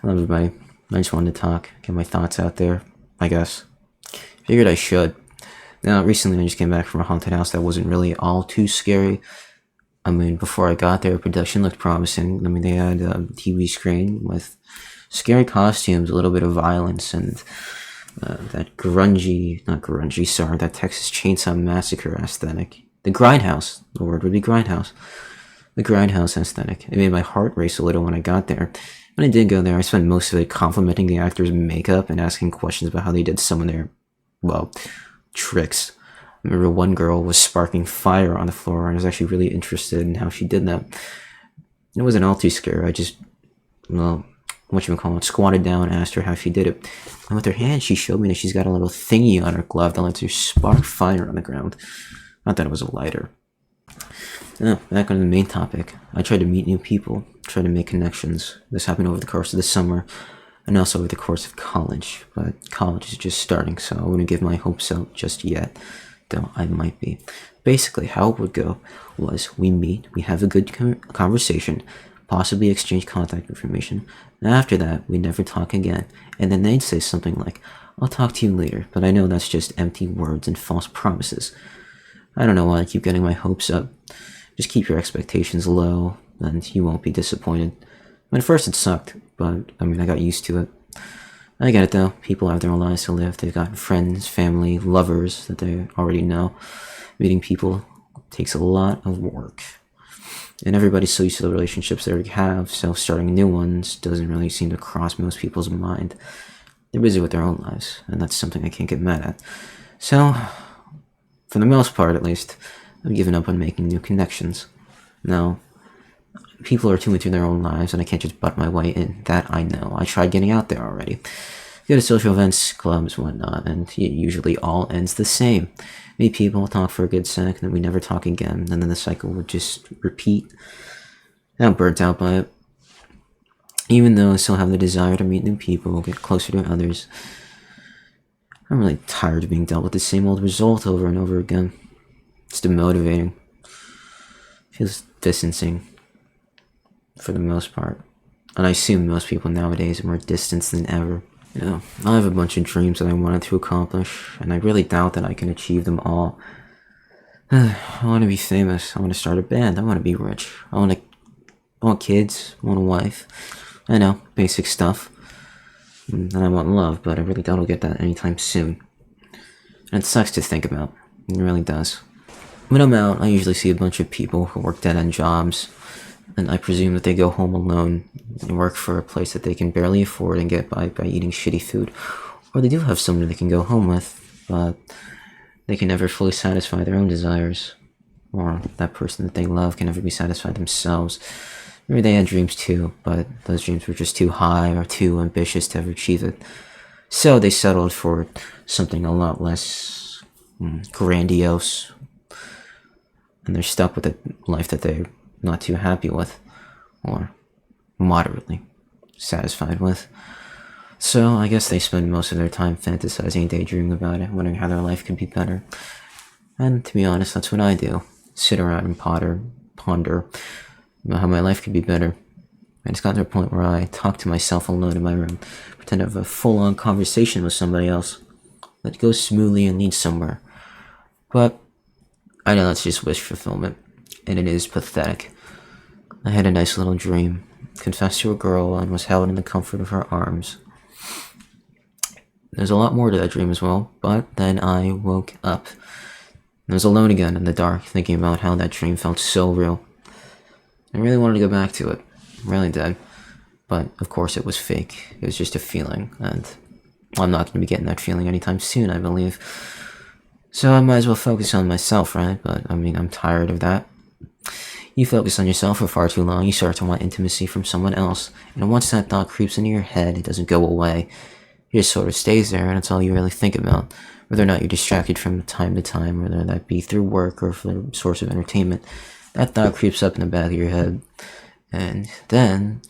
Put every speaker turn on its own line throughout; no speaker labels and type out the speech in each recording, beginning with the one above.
Hello, everybody. I just wanted to talk, get my thoughts out there, I guess. Figured I should. Now, recently I just came back from a haunted house that wasn't really all too scary. I mean, before I got there, production looked promising. I mean, they had a TV screen with scary costumes, a little bit of violence, and that that Texas Chainsaw Massacre aesthetic. The Grindhouse, the word would be Grindhouse. The Grindhouse aesthetic. It made my heart race a little when I got there. When I did go there, I spent most of it complimenting the actors' makeup and asking questions about how they did some of their, well, tricks. I remember one girl was sparking fire on the floor, and I was actually really interested in how she did that. It wasn't all too scary. I just, well, squatted down and asked her how she did it. And with her hand, she showed me that she's got a little thingy on her glove that lets her spark fire on the ground. Not that it was a lighter. Now, back on the main topic. I tried to meet new people, try to make connections. This happened over the course of the summer, and also over the course of college. But college is just starting, so I wouldn't give my hopes up just yet, though I might be. Basically, how it would go was we meet, we have a good conversation, possibly exchange contact information. And after that, we never talk again. And then they'd say something like, "I'll talk to you later," but I know that's just empty words and false promises. I don't know why I keep getting my hopes up. Just keep your expectations low, and you won't be disappointed. I mean, at first it sucked, but I mean, I got used to it. I get it though. People have their own lives to live. They've got friends, family, lovers that they already know. Meeting people takes a lot of work. And everybody's so used to the relationships they already have, so starting new ones doesn't really seem to cross most people's mind. They're busy with their own lives, and that's something I can't get mad at. So, for the most part at least, I've given up on making new connections. Now, people are too into their own lives, and I can't just butt my way in. That I know. I tried getting out there already. Go to social events, clubs, whatnot, and it usually all ends the same. Meet people, talk for a good sec, and then we never talk again, and then the cycle would just repeat. I'm burnt out by it. Even though I still have the desire to meet new people, get closer to others, I'm really tired of being dealt with the same old result over and over again. It's demotivating. Feels distancing, for the most part. And I assume most people nowadays are more distanced than ever. You know, I have a bunch of dreams that I wanted to accomplish, and I really doubt that I can achieve them all. I want to be famous. I want to start a band. I want to be rich. I want kids. I want a wife. I know, basic stuff. And I want love, but I really doubt I'll get that anytime soon. And it sucks to think about. It really does. When I'm out, I usually see a bunch of people who work dead-end jobs, and I presume that they go home alone and work for a place that they can barely afford and get by eating shitty food. Or they do have someone they can go home with, but they can never fully satisfy their own desires. Or that person that they love can never be satisfied themselves. Maybe they had dreams too, but those dreams were just too high or too ambitious to ever achieve it. So they settled for something a lot less grandiose. And they're stuck with a life that they're not too happy with, or moderately satisfied with. So I guess they spend most of their time fantasizing and daydreaming about it, wondering how their life could be better. And to be honest, that's what I do. Sit around and ponder about how my life could be better. And it's gotten to a point where I talk to myself alone in my room, pretend to have a full-on conversation with somebody else that goes smoothly and leads somewhere. But I know that's just wish fulfillment, and it is pathetic. I had a nice little dream, confessed to a girl, and was held in the comfort of her arms. There's a lot more to that dream as well, but then I woke up. I was alone again in the dark, thinking about how that dream felt so real. I really wanted to go back to it, really did. But of course it was fake, it was just a feeling, and I'm not going to be getting that feeling anytime soon, I believe. So I might as well focus on myself, right? But, I mean, I'm tired of that. You focus on yourself for far too long, you start to want intimacy from someone else. And once that thought creeps into your head, it doesn't go away. It just sort of stays there, and it's all you really think about. Whether or not you're distracted from time to time, whether that be through work or for a source of entertainment, that thought creeps up in the back of your head. And then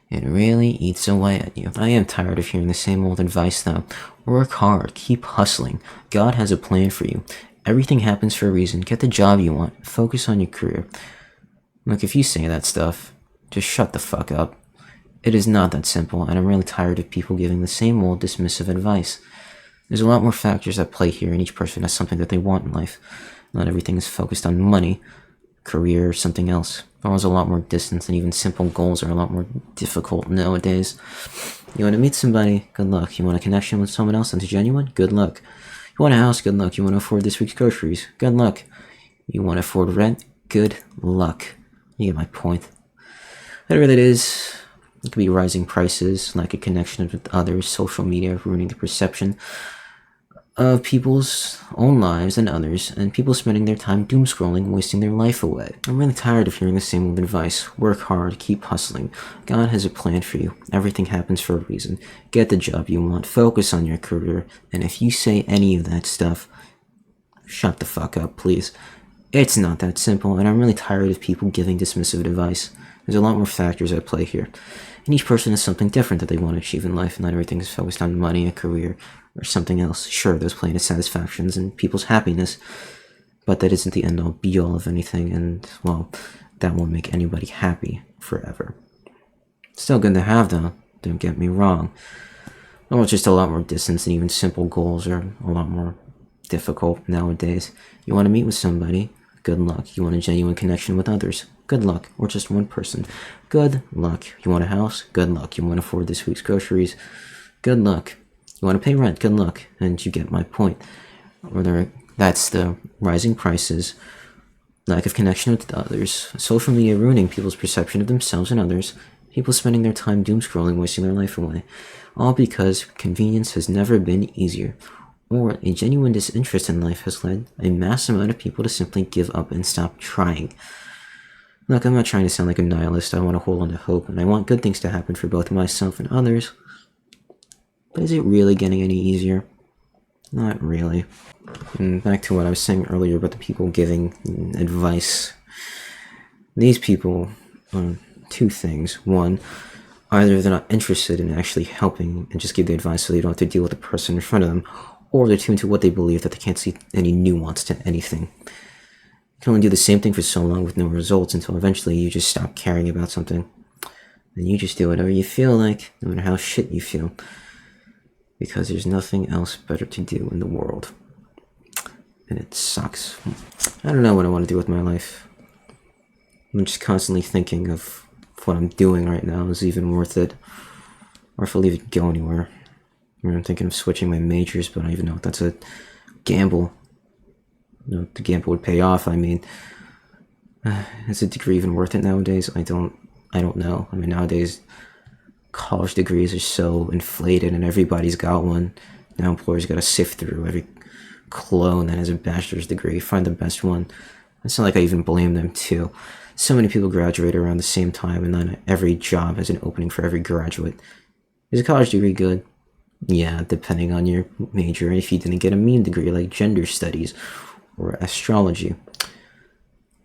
it really eats away at you. I am tired of hearing the same old advice though. Work hard, keep hustling. God has a plan for you. Everything happens for a reason. Get the job you want. Focus on your career. Look, if you say that stuff, just shut the fuck up. It is not that simple, and I'm really tired of people giving the same old dismissive advice. There's a lot more factors at play here, and each person has something that they want in life. Not everything is focused on money, career, or something else. There's a lot more distance, and even simple goals are a lot more difficult nowadays. You want to meet somebody? Good luck. You want a connection with someone else that's genuine? Good luck. You want a house? Good luck. You want to afford this week's groceries? Good luck. You want to afford rent? Good luck. You get my point. Whatever that is, it could be rising prices, lack of connection with others, social media ruining the perception of people's own lives and others, and people spending their time doom scrolling, wasting their life away. I'm really tired of hearing the same old advice. Work hard, keep hustling. God has a plan for you. Everything happens for a reason. Get the job you want, focus on your career, and if you say any of that stuff, shut the fuck up, please. It's not that simple, and I'm really tired of people giving dismissive advice. There's a lot more factors at play here, and each person has something different that they want to achieve in life, and not everything is focused on money, a career, or something else. Sure, there's plenty of satisfactions and people's happiness, but that isn't the end-all be-all of anything, and, well, that won't make anybody happy forever. Still good to have, though, don't get me wrong. Well, it's just a lot more distance, and even simple goals are a lot more difficult nowadays. You want to meet with somebody? Good luck. You want a genuine connection with others? Good luck. Or just one person? Good luck. You want a house? Good luck. You want to afford this week's groceries? Good luck. You want to pay rent? Good luck. And you get my point. Whether that's the rising prices, lack of connection with others, social media ruining people's perception of themselves and others, people spending their time doom scrolling, wasting their life away. All because convenience has never been easier. Or a genuine disinterest in life has led a mass amount of people to simply give up and stop trying. Look, I'm not trying to sound like a nihilist. I want to hold on to hope, and I want good things to happen for both myself and others. But is it really getting any easier? Not really. And back to what I was saying earlier about the people giving advice. These people, two things. One, either they're not interested in actually helping and just give the advice so they don't have to deal with the person in front of them, or they're tuned to what they believe that they can't see any nuance to anything. You can only do the same thing for so long with no results until eventually you just stop caring about something. And you just do whatever you feel like, no matter how shit you feel. Because there's nothing else better to do in the world. And it sucks. I don't know what I want to do with my life. I'm just constantly thinking of if what I'm doing right now is even worth it. Or if I'll even go anywhere. I'm thinking of switching my majors, but I don't even know if that's a gamble. You know, the gamble would pay off. I mean, is a degree even worth it nowadays? I don't know. I mean, nowadays, college degrees are so inflated and everybody's got one. Now employers got to sift through every clone that has a bachelor's degree, find the best one. It's not like I even blame them too. So many people graduate around the same time, and then every job has an opening for every graduate. Is a college degree good? Yeah, depending on your major. If you didn't get a mean degree like gender studies or astrology.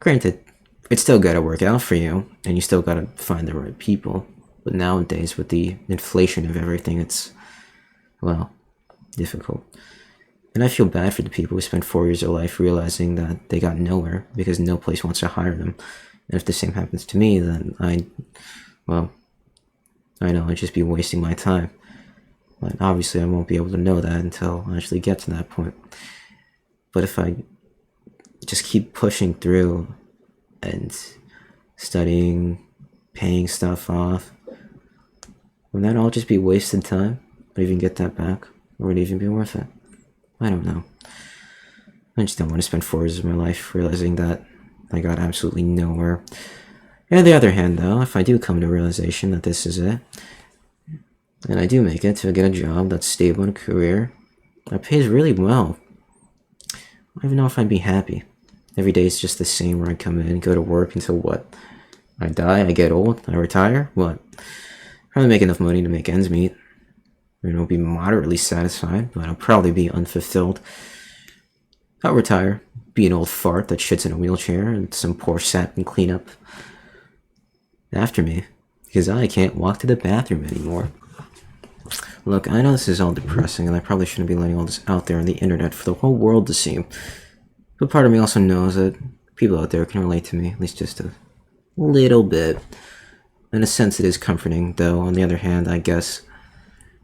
Granted, it's still got to work out for you, and you still got to find the right people. But nowadays, with the inflation of everything, it's, well, difficult. And I feel bad for the people who spent 4 years of life realizing that they got nowhere because no place wants to hire them. And if the same happens to me, then I know I'd just be wasting my time. But obviously, I won't be able to know that until I actually get to that point. But if I just keep pushing through and studying, paying stuff off, would that all just be wasted time? Would I even get that back? Or would it even be worth it? I don't know. I just don't want to spend 4 years of my life realizing that I got absolutely nowhere. And on the other hand, though, if I do come to a realization that this is it, and I do make it to get a job that's stable in a career that pays really well, I don't even know if I'd be happy. Every day is just the same, where I come in, go to work until what? I die, I get old, I retire? What? Probably make enough money to make ends meet. I'll be moderately satisfied, but I'll probably be unfulfilled. I'll retire, be an old fart that shits in a wheelchair, and some poor sap can clean up after me, because I can't walk to the bathroom anymore. Look, I know this is all depressing, and I probably shouldn't be letting all this out there on the internet for the whole world to see. But part of me also knows that people out there can relate to me, at least just a little bit. In a sense, it is comforting, though. On the other hand, I guess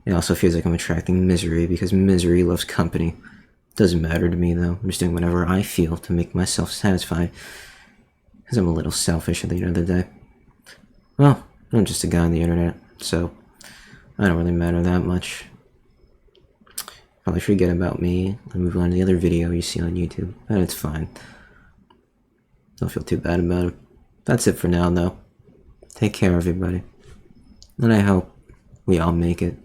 it also feels like I'm attracting misery because misery loves company. Doesn't matter to me, though. I'm just doing whatever I feel to make myself satisfied because I'm a little selfish at the end of the day. Well, I'm just a guy on the internet, so I don't really matter that much. Probably forget about me and move on to the other video you see on YouTube, and it's fine. Don't feel too bad about it. That's it for now, though. Take care, everybody. And I hope we all make it.